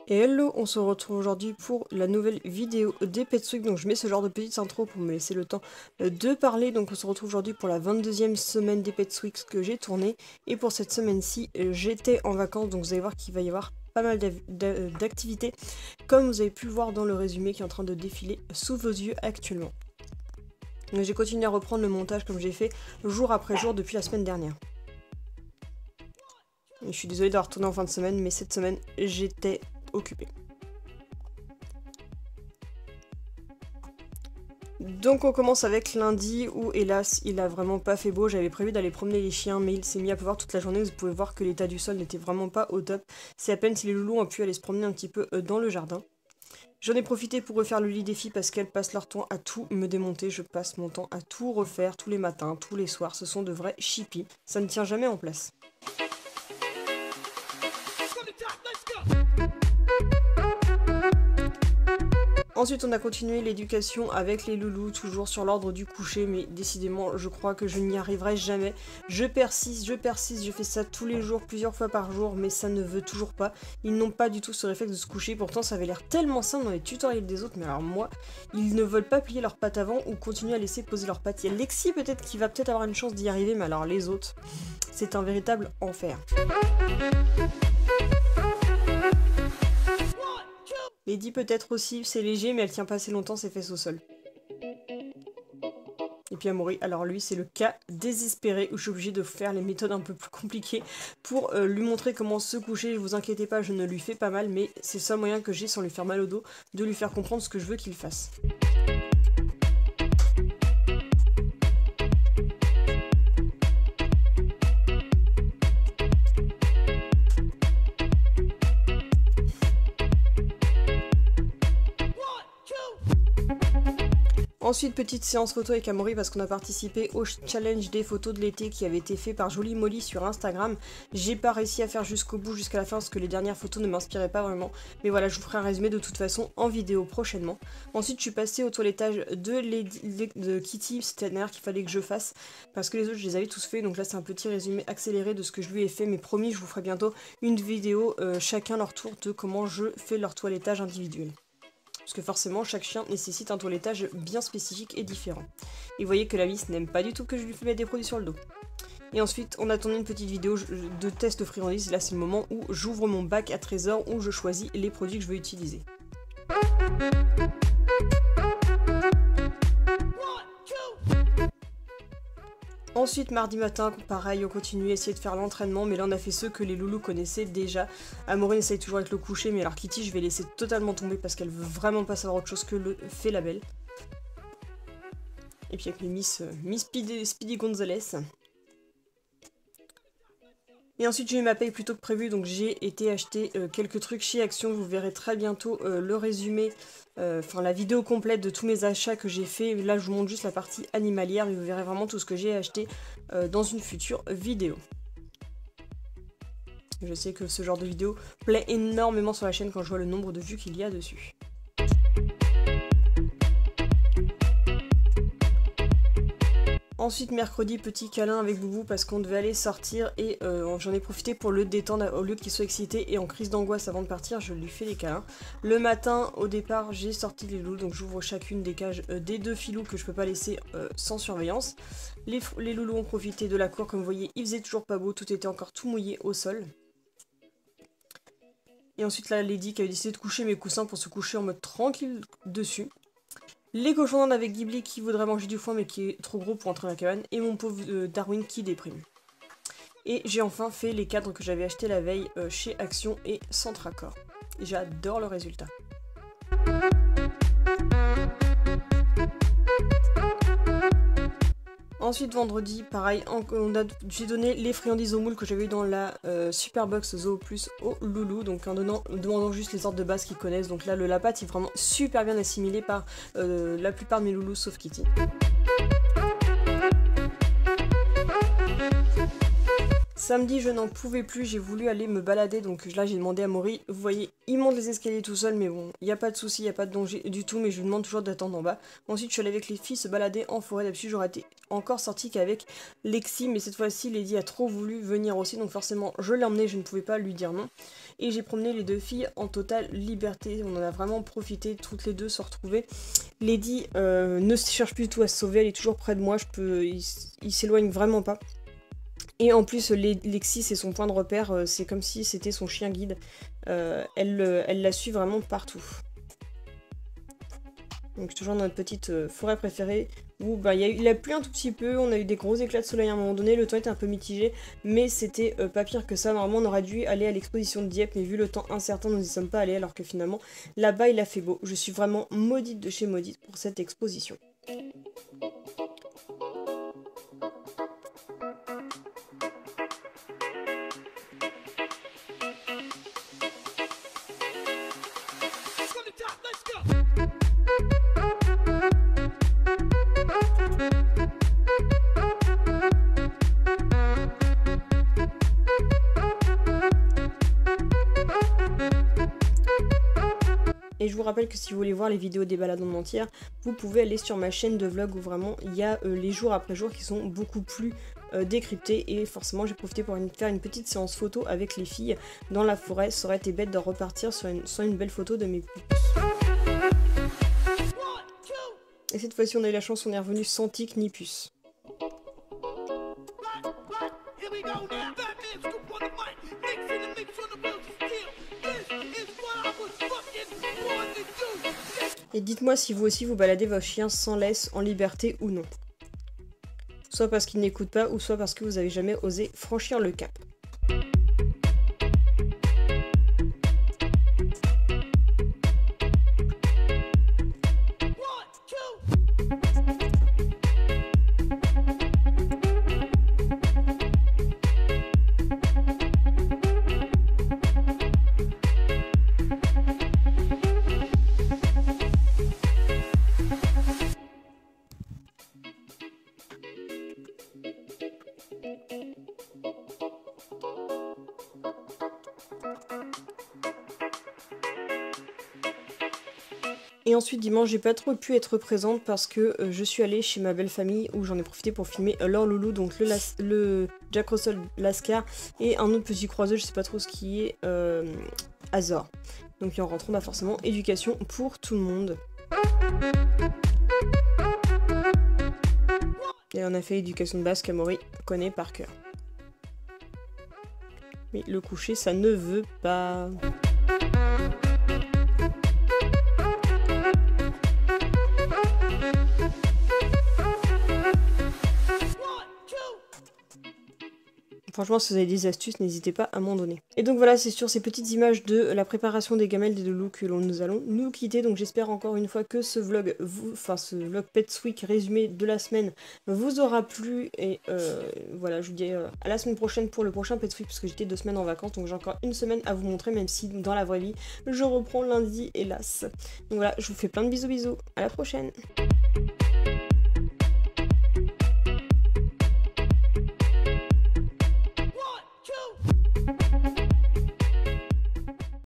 Et hello, on se retrouve aujourd'hui pour la nouvelle vidéo des Pets Week. Donc je mets ce genre de petite intro pour me laisser le temps de parler. Donc on se retrouve aujourd'hui pour la 22e semaine des Pets Week que j'ai tourné. Et pour cette semaine-ci, j'étais en vacances, donc vous allez voir qu'il va y avoir pas mal d'activités, comme vous avez pu le voir dans le résumé qui est en train de défiler sous vos yeux actuellement. J'ai continué à reprendre le montage comme j'ai fait jour après jour depuis la semaine dernière. Et je suis désolée d'avoir tourné en fin de semaine, mais cette semaine j'étais occupée. Donc on commence avec lundi où hélas il a vraiment pas fait beau. J'avais prévu d'aller promener les chiens mais il s'est mis à pleuvoir toute la journée. Vous pouvez voir que l'état du sol n'était vraiment pas au top. C'est à peine si les loulous ont pu aller se promener un petit peu dans le jardin. J'en ai profité pour refaire le lit des filles parce qu'elles passent leur temps à tout me démonter. Je passe mon temps à tout refaire tous les matins, tous les soirs. Ce sont de vrais chippies. Ça ne tient jamais en place. Ensuite, on a continué l'éducation avec les loulous, toujours sur l'ordre du coucher, mais décidément, je crois que je n'y arriverai jamais. Je persiste, je fais ça tous les jours, plusieurs fois par jour, mais ça ne veut toujours pas. Ils n'ont pas du tout ce réflexe de se coucher, pourtant ça avait l'air tellement simple dans les tutoriels des autres, mais alors moi, ils ne veulent pas plier leurs pattes avant ou continuer à laisser poser leurs pattes. Il y a Lexi peut-être qui va peut-être avoir une chance d'y arriver, mais alors les autres, c'est un véritable enfer. Lady peut-être aussi, c'est léger mais elle tient pas assez longtemps ses fesses au sol. Et puis Amaury, alors lui c'est le cas désespéré où je suis obligée de faire les méthodes un peu plus compliquées pour lui montrer comment se coucher. Ne vous inquiétez pas, je ne lui fais pas mal, mais c'est le seul moyen que j'ai sans lui faire mal au dos, de lui faire comprendre ce que je veux qu'il fasse. Ensuite, petite séance photo avec Amaury parce qu'on a participé au challenge des photos de l'été qui avait été fait par Jolie Molly sur Instagram. J'ai pas réussi à faire jusqu'au bout, jusqu'à la fin, parce que les dernières photos ne m'inspiraient pas vraiment. Mais voilà, je vous ferai un résumé de toute façon en vidéo prochainement. Ensuite, je suis passée au toilettage de Kitty, c'était l'air qu'il fallait que je fasse, parce que les autres, je les avais tous fait. Donc là, c'est un petit résumé accéléré de ce que je lui ai fait. Mais promis, je vous ferai bientôt une vidéo, chacun leur tour, de comment je fais leur toilettage individuel. Parce que forcément, chaque chien nécessite un toilettage bien spécifique et différent. Et vous voyez que la Miss n'aime pas du tout que je lui mette des produits sur le dos. Et ensuite, on a tourné une petite vidéo de test friandise. Là, c'est le moment où j'ouvre mon bac à trésors, où je choisis les produits que je veux utiliser. Ensuite, mardi matin, pareil, on continue à essayer de faire l'entraînement, mais là on a fait ceux que les loulous connaissaient déjà. Amaury essaye toujours avec le coucher, mais alors Kitty, je vais laisser totalement tomber parce qu'elle veut vraiment pas savoir autre chose que le fait la belle. Et puis avec les Miss Speedy Gonzalez. Et ensuite j'ai eu ma paye plus tôt que prévu, donc j'ai été acheter quelques trucs chez Action. Vous verrez très bientôt le résumé, enfin la vidéo complète de tous mes achats que j'ai fait. Là je vous montre juste la partie animalière, mais vous verrez vraiment tout ce que j'ai acheté dans une future vidéo. Je sais que ce genre de vidéo plaît énormément sur la chaîne quand je vois le nombre de vues qu'il y a dessus. Ensuite, mercredi, petit câlin avec Boubou parce qu'on devait aller sortir et j'en ai profité pour le détendre au lieu qu'il soit excité et en crise d'angoisse avant de partir, je lui fais les câlins. Le matin, au départ, j'ai sorti les loulous, donc j'ouvre chacune des cages des deux filous que je peux pas laisser sans surveillance. Les loulous ont profité de la cour, comme vous voyez, il faisait toujours pas beau, tout était encore tout mouillé au sol. Et ensuite, la Lady qui avait décidé de coucher mes coussins pour se coucher en mode tranquille dessus. Les cochons d'Inde avec Ghibli qui voudrait manger du foin mais qui est trop gros pour entrer dans la cabane. Et mon pauvre Darwin qui déprime. Et j'ai enfin fait les cadres que j'avais achetés la veille chez Action et Centracor. J'adore le résultat. Ensuite, vendredi, pareil, j'ai donné les friandises au moule que j'avais eu dans la Superbox Zoo Plus au loulou, donc en demandant juste les ordres de base qu'ils connaissent. Donc là, le lapat est vraiment super bien assimilé par la plupart de mes loulous, sauf Kitty. Samedi, je n'en pouvais plus, j'ai voulu aller me balader, donc là j'ai demandé à Maury, vous voyez, il monte les escaliers tout seul, mais bon, il n'y a pas de souci, il n'y a pas de danger du tout, mais je lui demande toujours d'attendre en bas. Ensuite, je suis allée avec les filles se balader en forêt, d'habitude j'aurais été encore sortie qu'avec Lexi, mais cette fois-ci, Lady a trop voulu venir aussi, donc forcément, je l'ai emmenée, je ne pouvais pas lui dire non. Et j'ai promené les deux filles en totale liberté, on en a vraiment profité, toutes les deux se retrouver. Lady ne cherche plus du tout à se sauver, elle est toujours près de moi, il s'éloigne vraiment pas. Et en plus, Lexi, c'est son point de repère, c'est comme si c'était son chien guide. Elle la suit vraiment partout. Donc toujours dans notre petite forêt préférée, où bah, il a plu un tout petit peu, on a eu des gros éclats de soleil à un moment donné, le temps était un peu mitigé, mais c'était pas pire que ça. Normalement, on aurait dû aller à l'exposition de Dieppe, mais vu le temps incertain, nous n'y sommes pas allés, alors que finalement, là-bas, il a fait beau. Je suis vraiment maudite de chez maudite pour cette exposition. Et je vous rappelle que si vous voulez voir les vidéos des balades en entière, vous pouvez aller sur ma chaîne de vlog où vraiment il y a les jours après jour qui sont beaucoup plus décryptés. Et forcément j'ai profité pour faire une petite séance photo avec les filles dans la forêt. Ça aurait été bête de repartir sur une belle photo de mes puces. Et cette fois-ci on a eu la chance, on est revenu sans tic ni puce. Et dites-moi si vous aussi vous baladez vos chiens sans laisse, en liberté ou non. Soit parce qu'ils n'écoutent pas, ou soit parce que vous avez jamais osé franchir le cap. Et ensuite dimanche j'ai pas trop pu être présente parce que je suis allée chez ma belle famille où j'en ai profité pour filmer leur loulou, donc le Jack Russell Lascar et un autre petit croiseux, je sais pas trop ce qui est, Azor. Donc en rentrant bah forcément éducation pour tout le monde. Et on a fait éducation de base qu'Amaury connaît par cœur. Mais le coucher ça ne veut pas... Franchement, si vous avez des astuces, n'hésitez pas à m'en donner. Et donc voilà, c'est sur ces petites images de la préparation des gamelles des loulous que nous allons nous quitter. Donc j'espère encore une fois que ce vlog, ce vlog Pets Week résumé de la semaine vous aura plu. Et voilà, je vous dis à la semaine prochaine pour le prochain Pets Week, parce que j'étais 2 semaines en vacances, donc j'ai encore une semaine à vous montrer, même si dans la vraie vie, je reprends lundi, hélas. Donc voilà, je vous fais plein de bisous, à la prochaine.